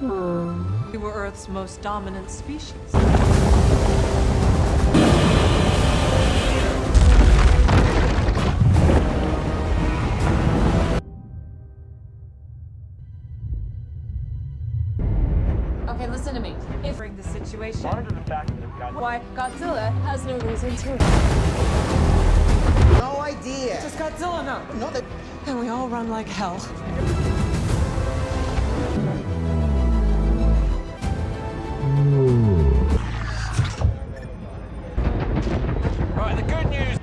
We were Earth's most dominant species. Okay, listen to me. If Bring the situation. Monitor the fact that we've got why Godzilla has no reason to. No idea. Does Godzilla know? No, that. And we all run like hell. Right, the good news.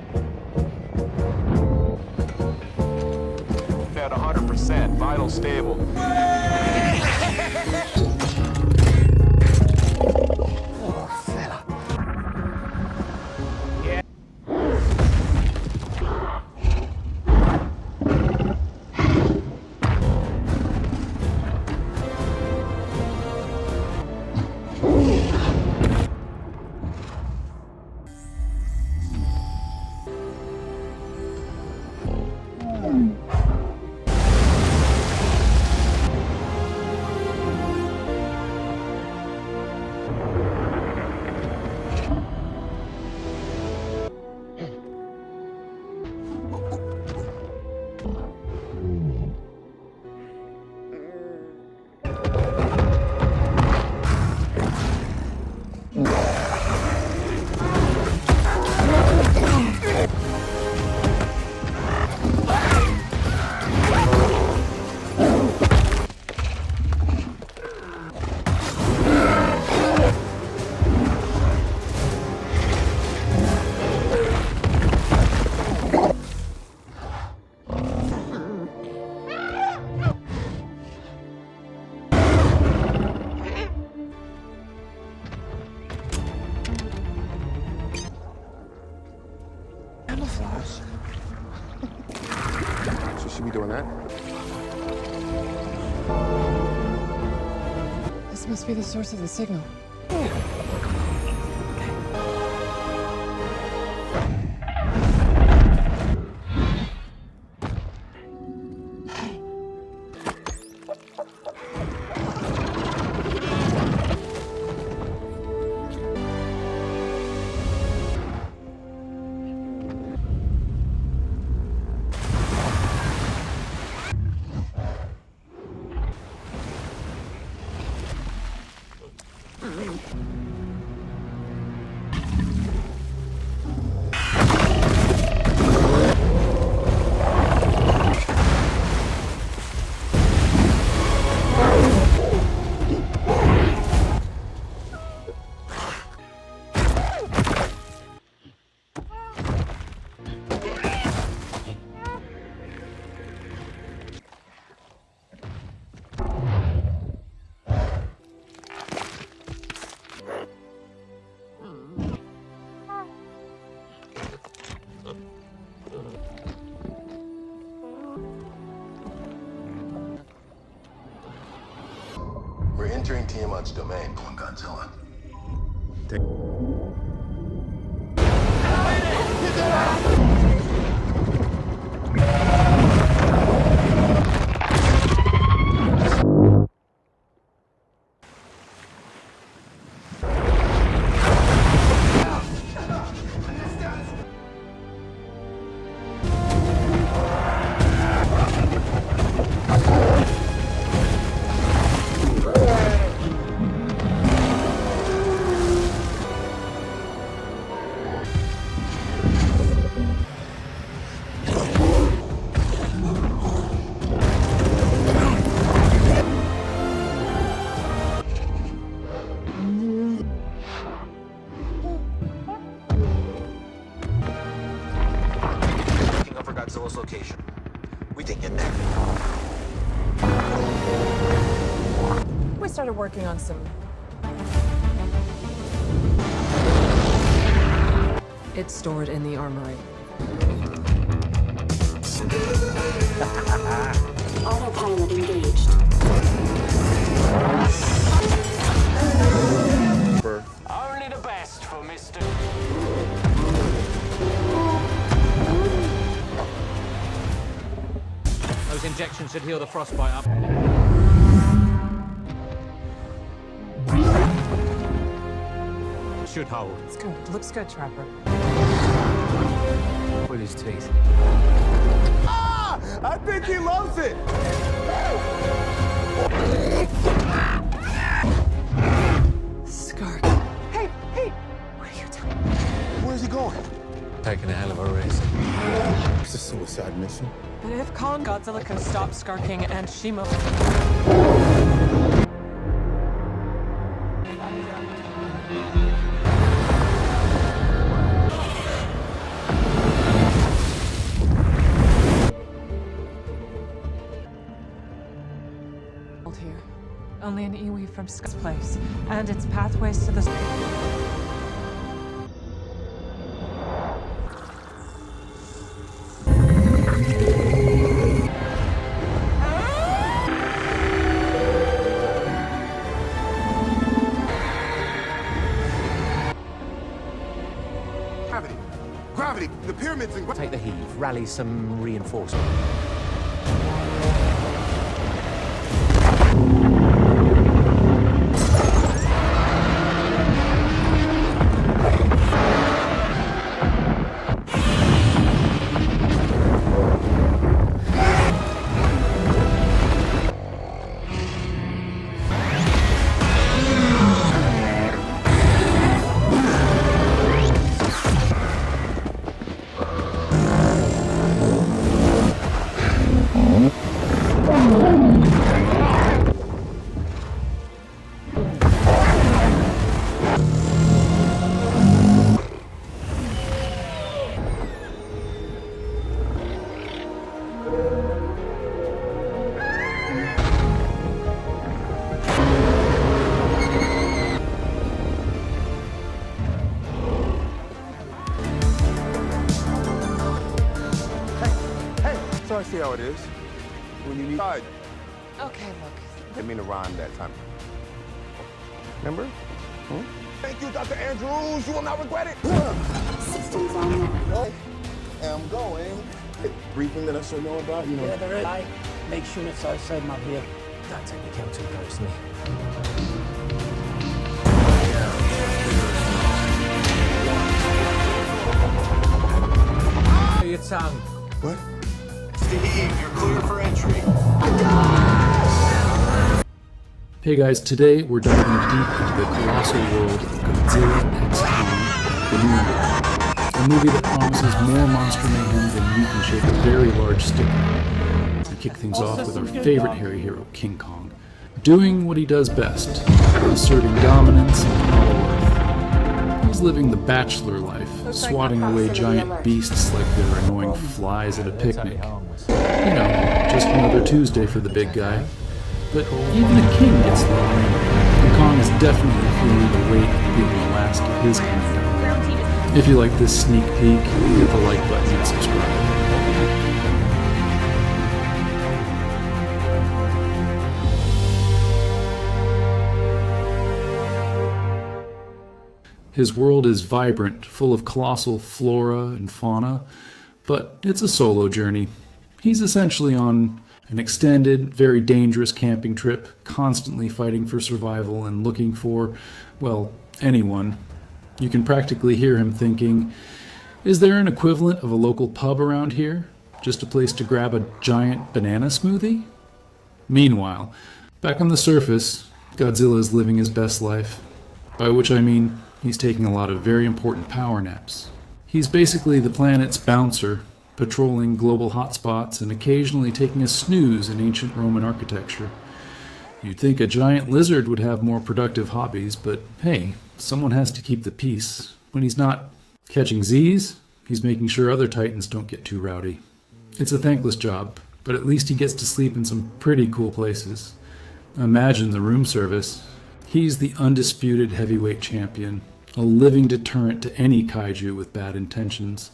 At 100%, vital stable. Camouflage. She should be doing that. This must be the source of the signal. We're entering Tiamat's domain, Godzilla. Godzilla's location. We didn't get there. We started working on some. It's stored in the armory. Autopilot engaged. Only the best for Mr. Those injections should heal the frostbite up. should howl. It's good. Looks good, Trapper. Pull his teeth. Ah! I think he loves it! Skark. Hey, what are you doing? Where's he going? Taking a hell of a risk. It's a suicide mission. But if Kong Godzilla can stop skarking and Shima... here. Only an iwi from Skar's place, and its pathways to the... Gravity! The pyramids and... Take the heave. Rally some reinforcement. So I see how it is. When you need... Okay, look. Didn't mean to rhyme that time. Remember? Thank you, Dr. Andrews. You will not regret it. Systems online. I am going. Briefing that I should know about, you know. Yeah, there is. I make sure it's outside my beer. Don't take the count too personally. Hey, your tongue. What? Steve, you're clear for entry. Hey guys, today we're diving deep into the colossal world of Godzilla and Kong, the new one. A movie that promises more monster mayhem than you can shake a very large stick at. We kick things off with our favorite hairy hero, King Kong, doing what he does best, asserting dominance and power. He's living the bachelor life, swatting away giant beasts like they're annoying flies at a picnic. You know, just another Tuesday for the big guy. But even a king gets lonely, and Kong is definitely feeling the weight of being the last of his kind. If you like this sneak peek, hit the like button and subscribe. His world is vibrant, full of colossal flora and fauna, but it's a solo journey. He's essentially on an extended, very dangerous camping trip, constantly fighting for survival and looking for, well, anyone. You can practically hear him thinking, is there an equivalent of a local pub around here? Just a place to grab a giant banana smoothie? Meanwhile, back on the surface, Godzilla is living his best life. By which I mean, he's taking a lot of very important power naps. He's basically the planet's bouncer, patrolling global hotspots and occasionally taking a snooze in ancient Roman architecture. You'd think a giant lizard would have more productive hobbies, but hey, someone has to keep the peace. When he's not catching Z's, he's making sure other titans don't get too rowdy. It's a thankless job, but at least he gets to sleep in some pretty cool places. Imagine the room service. He's the undisputed heavyweight champion, a living deterrent to any kaiju with bad intentions.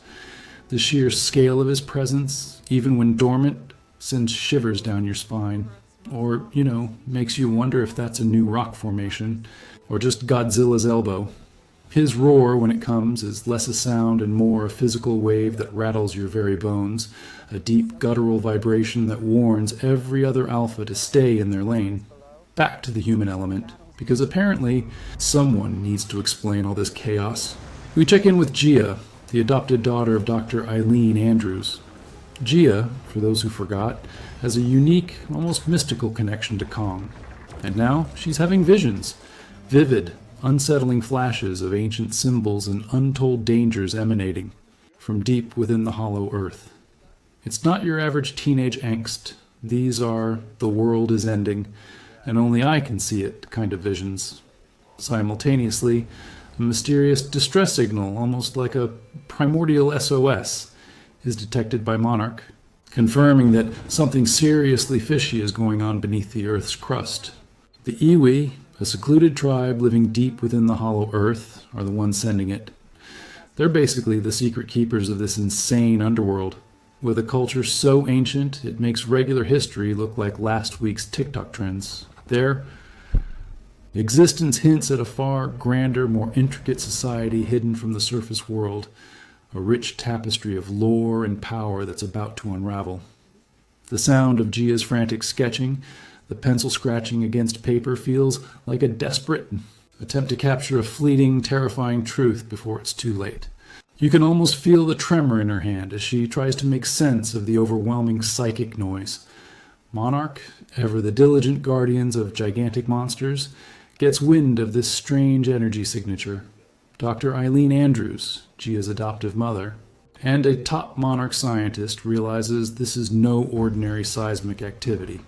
The sheer scale of his presence, even when dormant, sends shivers down your spine. Or, you know, makes you wonder if that's a new rock formation, or just Godzilla's elbow. His roar, when it comes, is less a sound and more a physical wave that rattles your very bones, a deep guttural vibration that warns every other alpha to stay in their lane. Back to the human element, because apparently someone needs to explain all this chaos. We check in with Gia, the adopted daughter of Dr. Eileen Andrews. Gia, for those who forgot, has a unique, almost mystical connection to Kong. And now she's having visions. Vivid, unsettling flashes of ancient symbols and untold dangers emanating from deep within the hollow earth. It's not your average teenage angst. These are the world is ending, and only I can see it kind of visions. Simultaneously, a mysterious distress signal, almost like a primordial SOS, is detected by Monarch, confirming that something seriously fishy is going on beneath the Earth's crust. The Iwi, a secluded tribe living deep within the hollow Earth, are the ones sending it. They're basically the secret keepers of this insane underworld, with a culture so ancient it makes regular history look like last week's TikTok trends. Their existence hints at a far grander, more intricate society hidden from the surface world, a rich tapestry of lore and power that's about to unravel. The sound of Gia's frantic sketching, the pencil scratching against paper, feels like a desperate attempt to capture a fleeting, terrifying truth before it's too late. You can almost feel the tremor in her hand as she tries to make sense of the overwhelming psychic noise. Monarch, ever the diligent guardians of gigantic monsters, gets wind of this strange energy signature. Dr. Eileen Andrews, Gia's adoptive mother, and a top Monarch scientist realizes this is no ordinary seismic activity.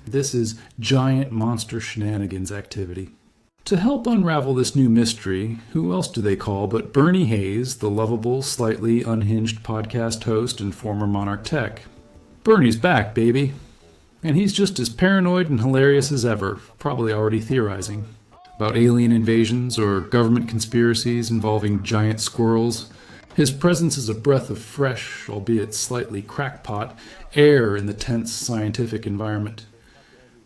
This is giant monster shenanigans activity. To help unravel this new mystery, who else do they call but Bernie Hayes, the lovable, slightly unhinged podcast host and former Monarch tech. Bernie's back, baby. And he's just as paranoid and hilarious as ever, probably already theorizing about alien invasions or government conspiracies involving giant squirrels. His presence is a breath of fresh, albeit slightly crackpot, air in the tense scientific environment.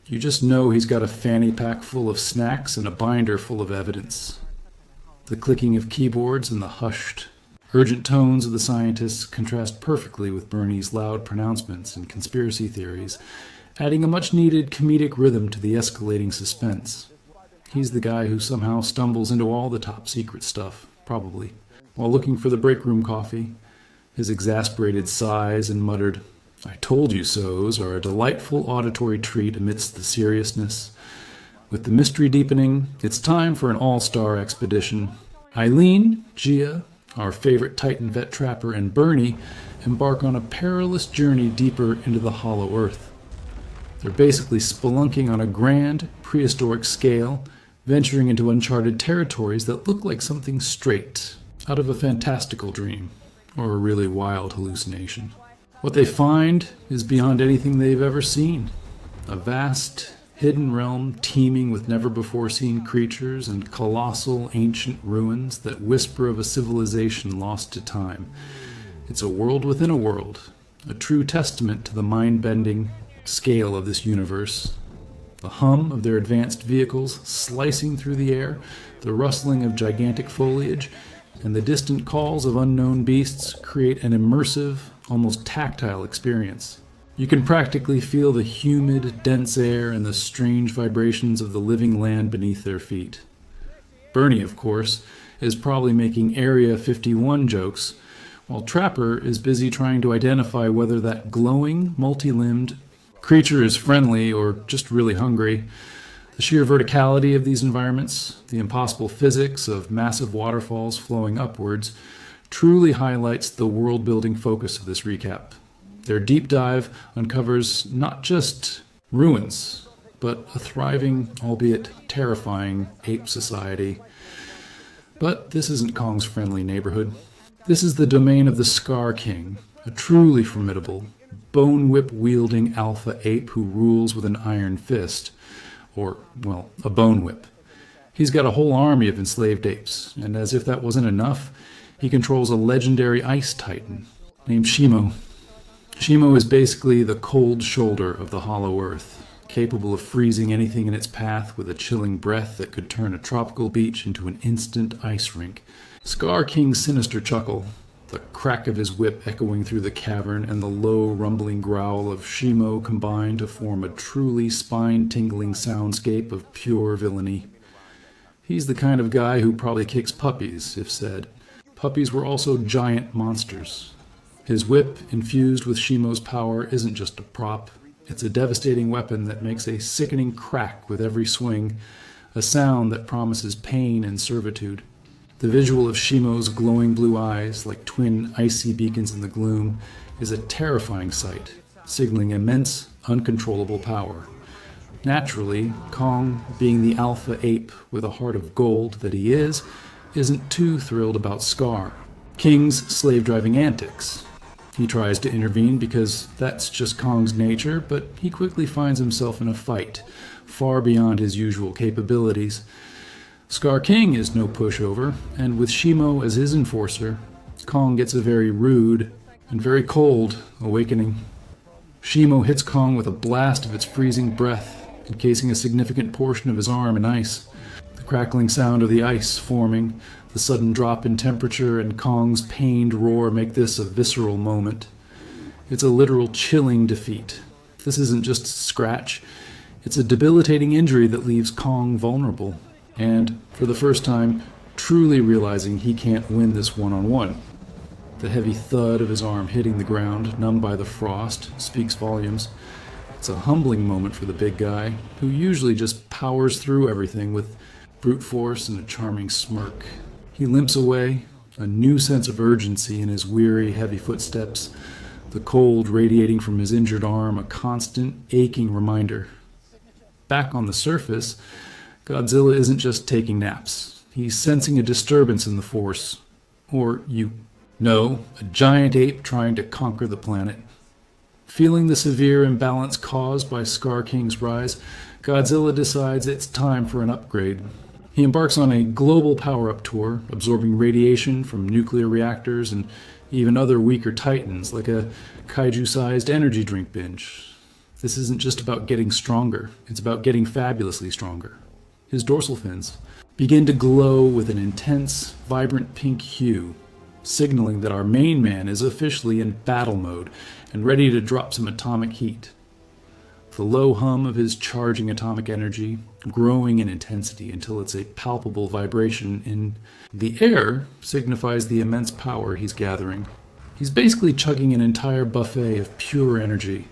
You just know he's got a fanny pack full of snacks and a binder full of evidence. The clicking of keyboards and the hushed, urgent tones of the scientists contrast perfectly with Bernie's loud pronouncements and conspiracy theories, adding a much-needed comedic rhythm to the escalating suspense. He's the guy who somehow stumbles into all the top-secret stuff, probably, while looking for the break room coffee. His exasperated sighs and muttered, "I told you so's," are a delightful auditory treat amidst the seriousness. With the mystery deepening, it's time for an all-star expedition. Eileen, Gia, our favorite Titan vet trapper, and Bernie embark on a perilous journey deeper into the hollow earth. They're basically spelunking on a grand, prehistoric scale, venturing into uncharted territories that look like something straight out of a fantastical dream, or a really wild hallucination. What they find is beyond anything they've ever seen. A vast, hidden realm teeming with never-before-seen creatures and colossal, ancient ruins that whisper of a civilization lost to time. It's a world within a world, a true testament to the mind-bending scale of this universe. The hum of their advanced vehicles slicing through the air, the rustling of gigantic foliage, and the distant calls of unknown beasts create an immersive, almost tactile experience. You can practically feel the humid, dense air and the strange vibrations of the living land beneath their feet. Bernie, of course, is probably making Area 51 jokes, while Trapper is busy trying to identify whether that glowing, multi-limbed creature is friendly or just really hungry. The sheer verticality of these environments, the impossible physics of massive waterfalls flowing upwards, truly highlights the world-building focus of this recap. Their deep dive uncovers not just ruins, but a thriving, albeit terrifying, ape society. But this isn't Kong's friendly neighborhood. This is the domain of the Scar King, a truly formidable, bone-whip-wielding alpha ape who rules with an iron fist. Or, well, a bone whip. He's got a whole army of enslaved apes, and as if that wasn't enough, he controls a legendary ice titan named Shimo. Shimo is basically the cold shoulder of the hollow earth, capable of freezing anything in its path with a chilling breath that could turn a tropical beach into an instant ice rink. Scar King's sinister chuckle, the crack of his whip echoing through the cavern, and the low, rumbling growl of Shimo combine to form a truly spine-tingling soundscape of pure villainy. He's the kind of guy who probably kicks puppies, if said. Puppies were also giant monsters. His whip, infused with Shimo's power, isn't just a prop. It's a devastating weapon that makes a sickening crack with every swing, a sound that promises pain and servitude. The visual of Shimo's glowing blue eyes, like twin icy beacons in the gloom, is a terrifying sight, signaling immense, uncontrollable power. Naturally, Kong, being the alpha ape with a heart of gold that he is, isn't too thrilled about Scar, King's slave-driving antics. He tries to intervene because that's just Kong's nature, but he quickly finds himself in a fight, far beyond his usual capabilities. Scar King is no pushover, and with Shimo as his enforcer, Kong gets a very rude and very cold awakening. Shimo hits Kong with a blast of its freezing breath, encasing a significant portion of his arm in ice. The crackling sound of the ice forming, the sudden drop in temperature, and Kong's pained roar make this a visceral moment. It's a literal chilling defeat. This isn't just a scratch. It's a debilitating injury that leaves Kong vulnerable, and, for the first time, truly realizing he can't win this one-on-one. The heavy thud of his arm hitting the ground, numbed by the frost, speaks volumes. It's a humbling moment for the big guy, who usually just powers through everything with brute force and a charming smirk. He limps away, a new sense of urgency in his weary, heavy footsteps, the cold radiating from his injured arm, a constant, aching reminder. Back on the surface, Godzilla isn't just taking naps. He's sensing a disturbance in the force. A giant ape trying to conquer the planet. Feeling the severe imbalance caused by Scar King's rise, Godzilla decides it's time for an upgrade. He embarks on a global power-up tour, absorbing radiation from nuclear reactors and even other weaker titans, like a kaiju-sized energy drink binge. This isn't just about getting stronger, it's about getting fabulously stronger. His dorsal fins begin to glow with an intense, vibrant pink hue, signaling that our main man is officially in battle mode and ready to drop some atomic heat. The low hum of his charging atomic energy, growing in intensity until it's a palpable vibration in the air, signifies the immense power he's gathering. He's basically chugging an entire buffet of pure energy.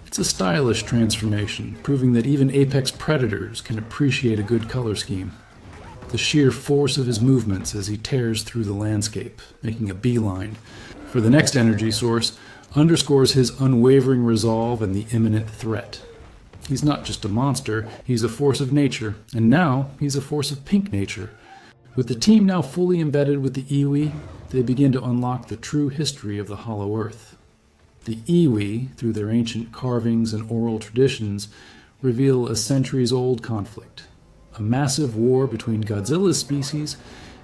It's a stylish transformation, proving that even apex predators can appreciate a good color scheme. The sheer force of his movements as he tears through the landscape, making a beeline for the next energy source, underscores his unwavering resolve and the imminent threat. He's not just a monster, he's a force of nature, and now he's a force of pink nature. With the team now fully embedded with the Iwi, they begin to unlock the true history of the Hollow Earth. The Iwi, through their ancient carvings and oral traditions, reveal a centuries-old conflict, a massive war between Godzilla's species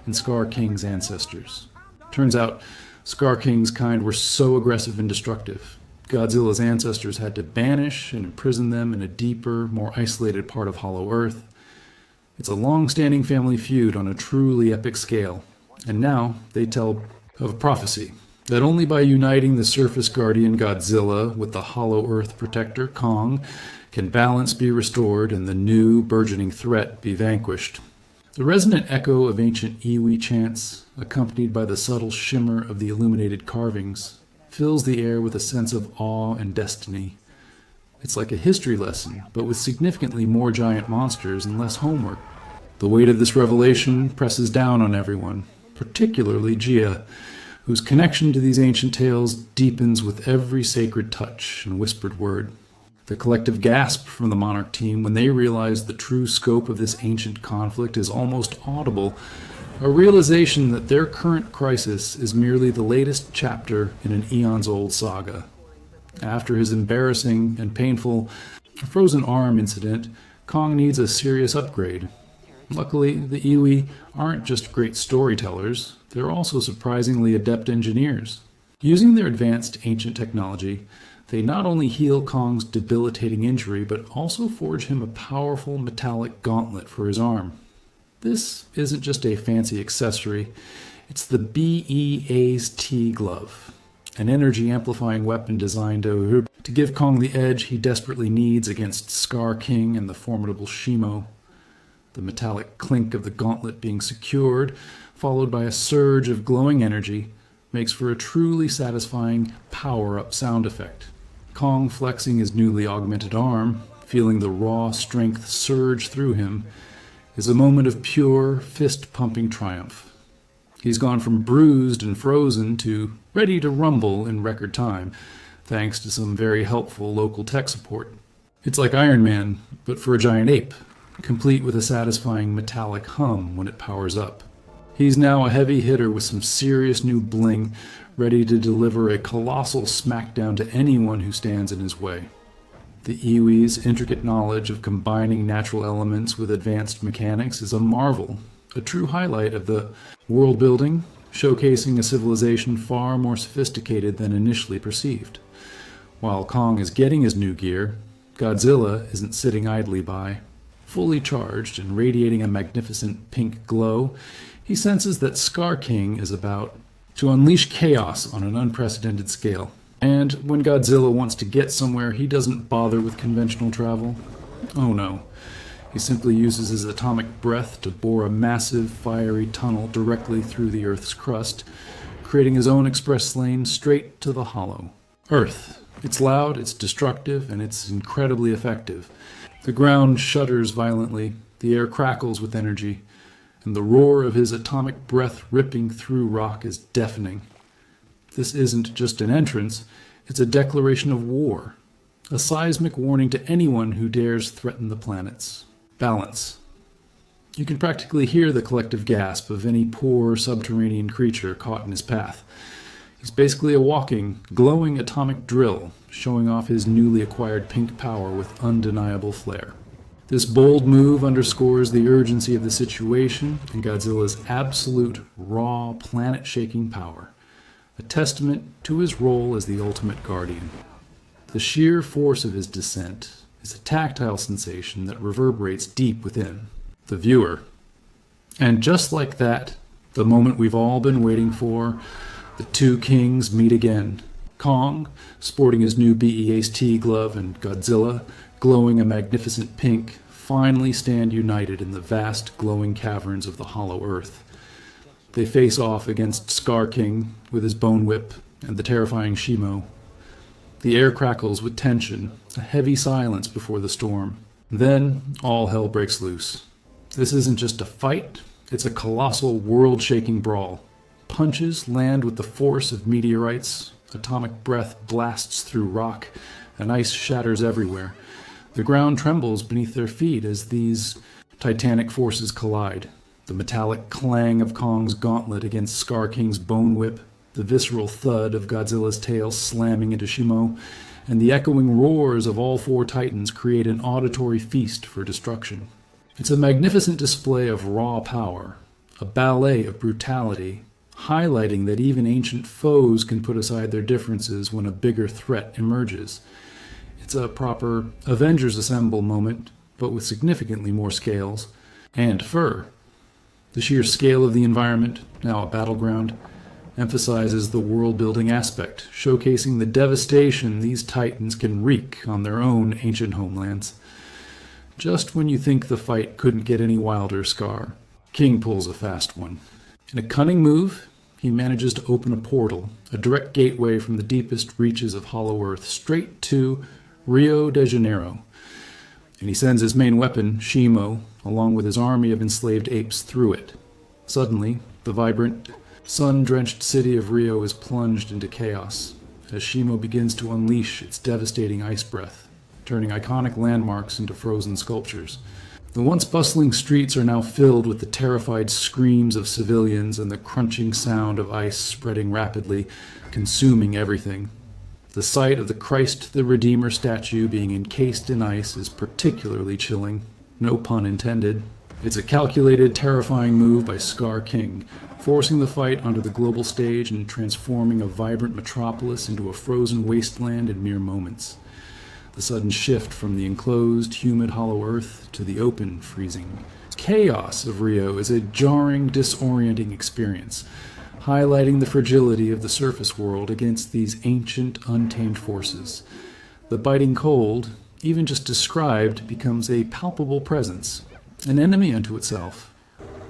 and Scar King's ancestors. Turns out, Scar King's kind were so aggressive and destructive, Godzilla's ancestors had to banish and imprison them in a deeper, more isolated part of Hollow Earth. It's a long-standing family feud on a truly epic scale, and now they tell of a prophecy that only by uniting the surface guardian Godzilla with the Hollow Earth protector Kong can balance be restored and the new, burgeoning threat be vanquished. The resonant echo of ancient Iwi chants, accompanied by the subtle shimmer of the illuminated carvings, fills the air with a sense of awe and destiny. It's like a history lesson, but with significantly more giant monsters and less homework. The weight of this revelation presses down on everyone, particularly Gia, whose connection to these ancient tales deepens with every sacred touch and whispered word. The collective gasp from the Monarch team when they realize the true scope of this ancient conflict is almost audible, a realization that their current crisis is merely the latest chapter in an eons-old saga. After his embarrassing and painful frozen arm incident, Kong needs a serious upgrade. Luckily, the Iwi aren't just great storytellers, they're also surprisingly adept engineers. Using their advanced ancient technology, they not only heal Kong's debilitating injury, but also forge him a powerful metallic gauntlet for his arm. This isn't just a fancy accessory, it's the BEA's T-Glove, an energy-amplifying weapon designed to give Kong the edge he desperately needs against Scar King and the formidable Shimo. The metallic clink of the gauntlet being secured, followed by a surge of glowing energy, makes for a truly satisfying power-up sound effect. Kong flexing his newly augmented arm, feeling the raw strength surge through him, is a moment of pure, fist-pumping triumph. He's gone from bruised and frozen to ready to rumble in record time, thanks to some very helpful local tech support. It's like Iron Man, but for a giant ape, complete with a satisfying metallic hum when it powers up. He's now a heavy hitter with some serious new bling, ready to deliver a colossal smackdown to anyone who stands in his way. The Iwi's intricate knowledge of combining natural elements with advanced mechanics is a marvel, a true highlight of the world building, showcasing a civilization far more sophisticated than initially perceived. While Kong is getting his new gear, Godzilla isn't sitting idly by. Fully charged and radiating a magnificent pink glow, he senses that Scar King is about to unleash chaos on an unprecedented scale. And when Godzilla wants to get somewhere, he doesn't bother with conventional travel. Oh no. He simply uses his atomic breath to bore a massive, fiery tunnel directly through the Earth's crust, creating his own express lane straight to the hollow. Earth. It's loud, it's destructive, and it's incredibly effective. The ground shudders violently, the air crackles with energy, and the roar of his atomic breath ripping through rock is deafening. This isn't just an entrance, it's a declaration of war, a seismic warning to anyone who dares threaten the planets. Balance. You can practically hear the collective gasp of any poor subterranean creature caught in his path. He's basically a walking, glowing atomic drill, showing off his newly acquired pink power with undeniable flair. This bold move underscores the urgency of the situation and Godzilla's absolute, raw, planet-shaking power, a testament to his role as the ultimate guardian. The sheer force of his descent is a tactile sensation that reverberates deep within the viewer. And just like that, the moment we've all been waiting for, the two kings meet again. Kong, sporting his new BEAST glove, and Godzilla, glowing a magnificent pink, finally stand united in the vast glowing caverns of the hollow earth. They face off against Scar King with his bone whip and the terrifying Shimo. The air crackles with tension, a heavy silence before the storm. Then all hell breaks loose. This isn't just a fight, it's a colossal, world-shaking brawl. Punches land with the force of meteorites, atomic breath blasts through rock, and ice shatters everywhere. The ground trembles beneath their feet as these titanic forces collide. The metallic clang of Kong's gauntlet against Scar King's bone whip, the visceral thud of Godzilla's tail slamming into Shimo, and the echoing roars of all four titans create an auditory feast for destruction. It's a magnificent display of raw power, a ballet of brutality, highlighting that even ancient foes can put aside their differences when a bigger threat emerges. It's a proper Avengers Assemble moment, but with significantly more scales and fur. The sheer scale of the environment, now a battleground, emphasizes the world-building aspect, showcasing the devastation these titans can wreak on their own ancient homelands. Just when you think the fight couldn't get any wilder, Scar, King pulls a fast one. In a cunning move, he manages to open a portal, a direct gateway from the deepest reaches of Hollow Earth straight to Rio de Janeiro. And he sends his main weapon, Shimo, along with his army of enslaved apes through it. Suddenly, the vibrant, sun-drenched city of Rio is plunged into chaos as Shimo begins to unleash its devastating ice breath, turning iconic landmarks into frozen sculptures. The once bustling streets are now filled with the terrified screams of civilians and the crunching sound of ice spreading rapidly, consuming everything. The sight of the Christ the Redeemer statue being encased in ice is particularly chilling, no pun intended. It's a calculated, terrifying move by Scar King, forcing the fight onto the global stage and transforming a vibrant metropolis into a frozen wasteland in mere moments. The sudden shift from the enclosed, humid hollow earth to the open, freezing chaos of Rio is a jarring, disorienting experience, highlighting the fragility of the surface world against these ancient, untamed forces. The biting cold, even just described, becomes a palpable presence, an enemy unto itself?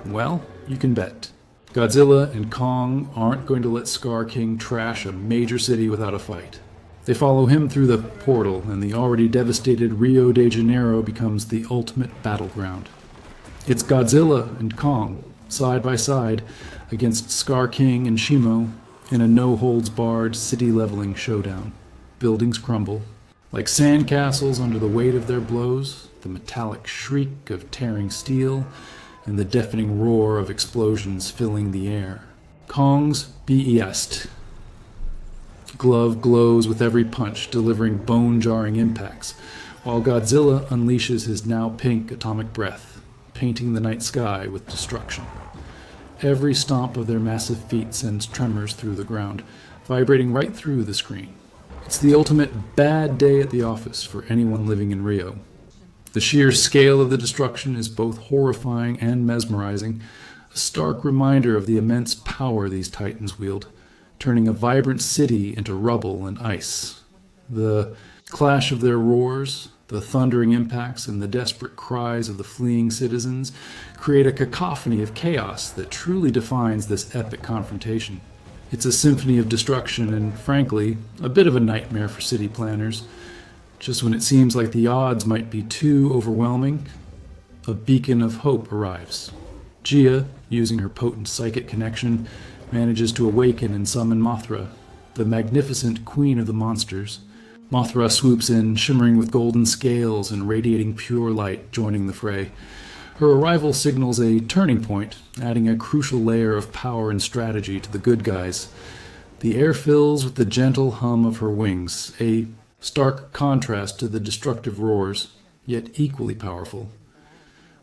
Well, you can bet. Godzilla and Kong aren't going to let Scar King trash a major city without a fight. They follow him through the portal, and the already devastated Rio de Janeiro becomes the ultimate battleground. It's Godzilla and Kong, side by side, against Scar King and Shimo in a no-holds-barred, city-leveling showdown. Buildings crumble. Like sandcastles under the weight of their blows, the metallic shriek of tearing steel, and the deafening roar of explosions filling the air. Kong's BEST. Glove glows with every punch, delivering bone-jarring impacts, while Godzilla unleashes his now-pink atomic breath, painting the night sky with destruction. Every stomp of their massive feet sends tremors through the ground, vibrating right through the screen. It's the ultimate bad day at the office for anyone living in Rio. The sheer scale of the destruction is both horrifying and mesmerizing, a stark reminder of the immense power these titans wield, turning a vibrant city into rubble and ice. The clash of their roars, the thundering impacts, and the desperate cries of the fleeing citizens create a cacophony of chaos that truly defines this epic confrontation. It's a symphony of destruction and, frankly, a bit of a nightmare for city planners. Just when it seems like the odds might be too overwhelming, a beacon of hope arrives. Gia, using her potent psychic connection, manages to awaken and summon Mothra, the magnificent queen of the monsters. Mothra swoops in, shimmering with golden scales and radiating pure light, joining the fray. Her arrival signals a turning point, adding a crucial layer of power and strategy to the good guys. The air fills with the gentle hum of her wings, a stark contrast to the destructive roars, yet equally powerful.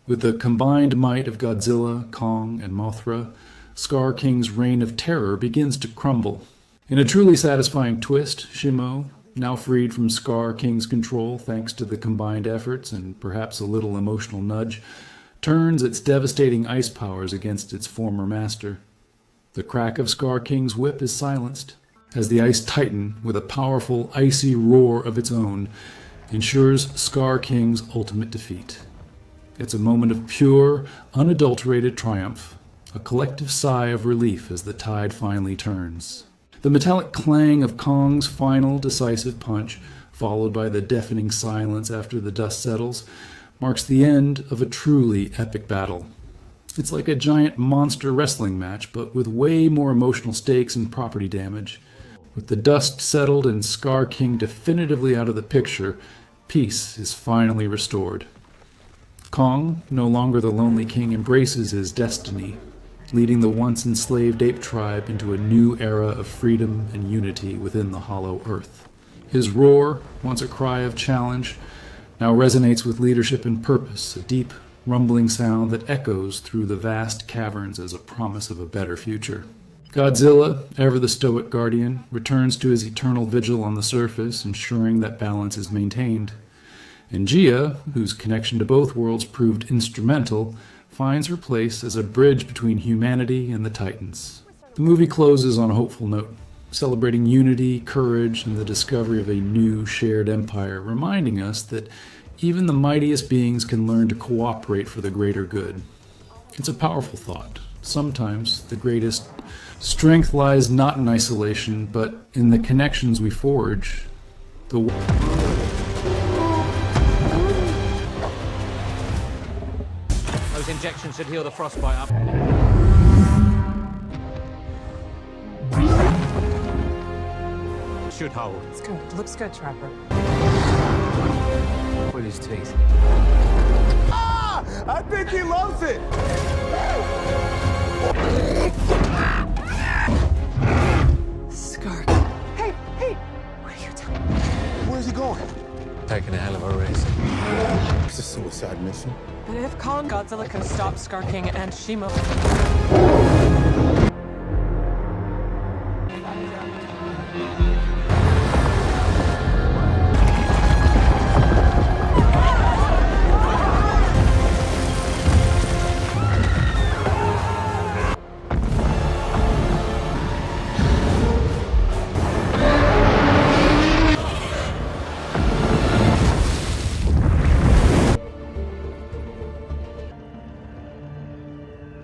With the combined might of Godzilla, Kong, and Mothra, Scar King's reign of terror begins to crumble. In a truly satisfying twist, Shimo, now freed from Scar King's control thanks to the combined efforts and perhaps a little emotional nudge, turns its devastating ice powers against its former master. The crack of Scar King's whip is silenced, as the Ice Titan, with a powerful, icy roar of its own, ensures Scar King's ultimate defeat. It's a moment of pure, unadulterated triumph, a collective sigh of relief as the tide finally turns. The metallic clang of Kong's final decisive punch, followed by the deafening silence after the dust settles, marks the end of a truly epic battle. It's like a giant monster wrestling match, but with way more emotional stakes and property damage. With the dust settled and Scar King definitively out of the picture, peace is finally restored. Kong, no longer the lonely king, embraces his destiny, leading the once enslaved ape tribe into a new era of freedom and unity within the hollow earth. His roar, once a cry of challenge, now resonates with leadership and purpose, a deep, rumbling sound that echoes through the vast caverns as a promise of a better future. Godzilla, ever the stoic guardian, returns to his eternal vigil on the surface, ensuring that balance is maintained. And Gia, whose connection to both worlds proved instrumental, finds her place as a bridge between humanity and the Titans. The movie closes on a hopeful note, celebrating unity, courage, and the discovery of a new shared empire, reminding us that even the mightiest beings can learn to cooperate for the greater good. It's a powerful thought. Sometimes the greatest strength lies not in isolation, but in the connections we forge. Those injections should heal the frostbite up. Should hold. It's good. Looks good, Trapper. With his teeth. Ah! I think he loves it! Scar. Hey, what are you doing? Where's he going? Taking a hell of a risk. It's a suicide mission. But if Kong Godzilla can stop Scar King and Shimo...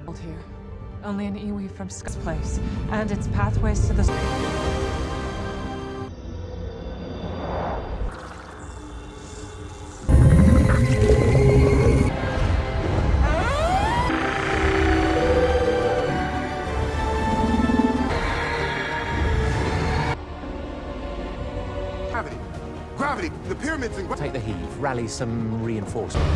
Here. Only an iwi from Sky's place, and its pathways to the... Gravity. Gravity. The pyramids and... Take the heave, rally some reinforcement.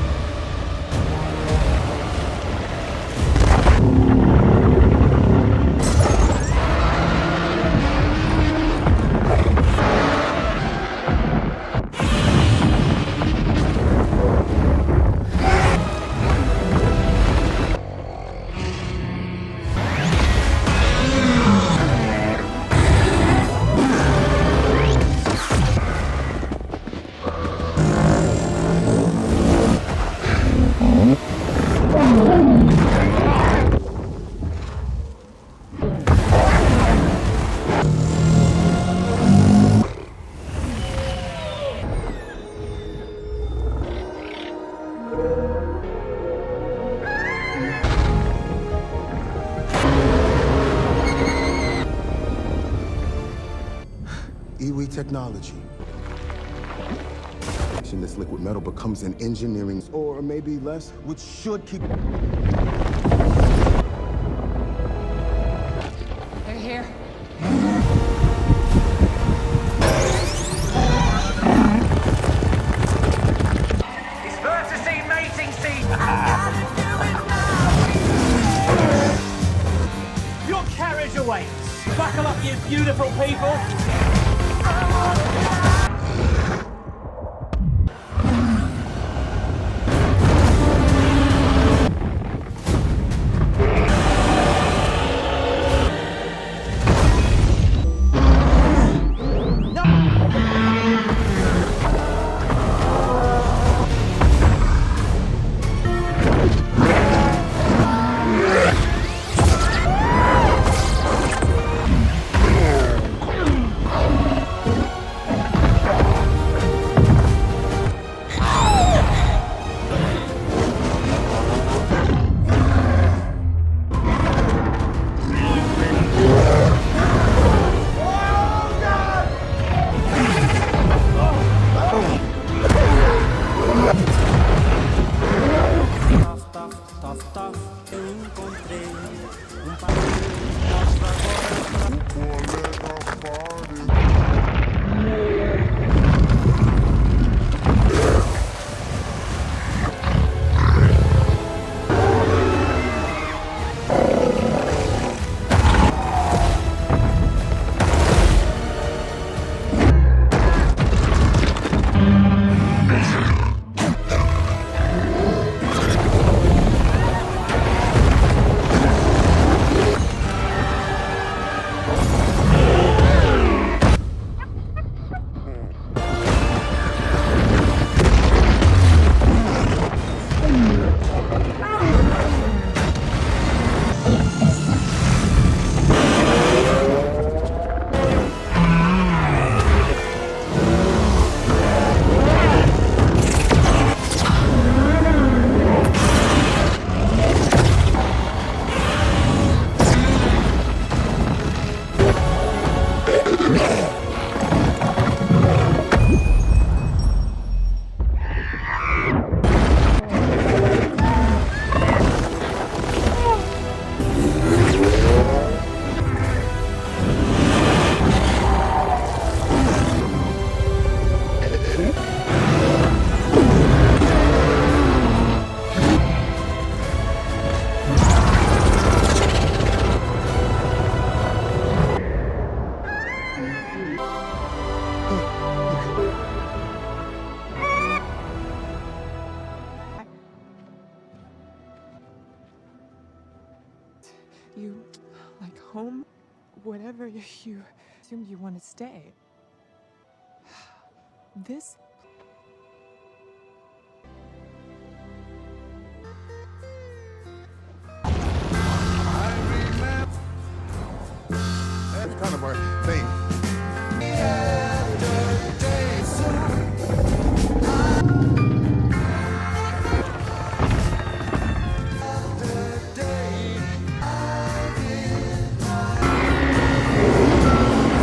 Iwi technology. This liquid metal becomes an engineering, or maybe less, which should keep... They're here. It's fantasy mating season. Your carriage awaits. Buckle up, you beautiful people. You like home? Whatever you assumed you want to stay. This... That's kind of our...